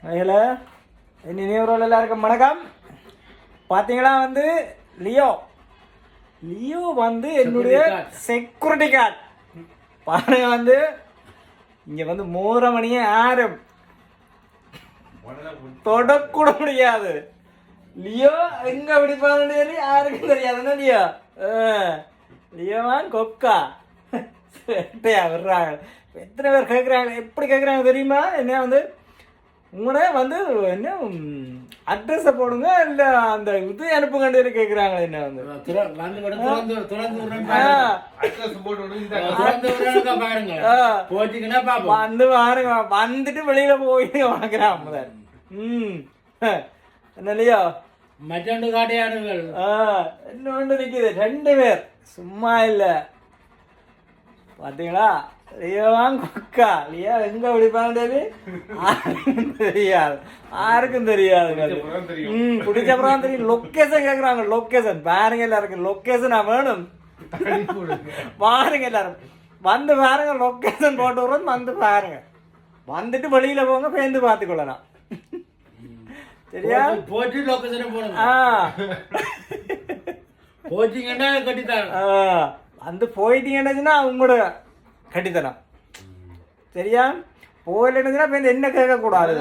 அதில் நினைவுறோல் எல்லாருக்கும் வணக்கம். பார்த்தீங்களா வந்து லியோ வந்து என்னுடைய செக்யூரிட்டி கார்டு பாருங்க. வந்து இங்கே வந்து 3 மணியே யாரும் தொடக்கூட முடியாது. லியோ எங்க பிடிப்பான்னு சொல்லி யாருக்கும் தெரியாதுன்னா லியோவான் கொக்கா விடுறாங்க. எத்தனை பேர் கேட்குறாங்க, எப்படி கேட்குறாங்க தெரியுமா? என்ன வந்து உங்களோட வந்து என்ன அட்ரஸை போடுங்க, இல்லை அந்த இது அனுப்புங்கன்னு கேட்குறாங்க. என்ன வந்து வந்து பாருங்க, வந்துட்டு வெளியில போய் வாங்குறான் முதல். என்ன இல்லையோ மற்றொன்று காட்டையாடுங்கள். இன்னொன்று நிற்கிது, 2 பேர் சும்மா இல்லை. பார்த்தீங்களா? லியோவான் கொக்கா. லியோ எங்க பிடிப்பான்னு தெரியாது, யாருக்கும் தெரியாது. பிடிச்சப்பறம் தெரியும். லொக்கேஷன் கேட்குறாங்க, லொக்கேஷன் பாருங்க. எல்லாருக்கும் லொக்கேஷன் வேணும். பாருங்க எல்லாரும் வந்து பாருங்க, லொக்கேஷன் போட்டு விடுறது. வந்து பாருங்க, வந்துட்டு வெளியில போங்க, பேருந்து பார்த்துக்கொள்ளலாம். சரியா? போட்டு லொக்கேஷன் போடுங்க. போட்டீங்கன்னா கட்டித்தரேன். வந்து போயிட்டீங்கன்னா உங்களோட கட்டித்தரம். சரியா? போயிட்டு என்ன கேட்க கூடாது.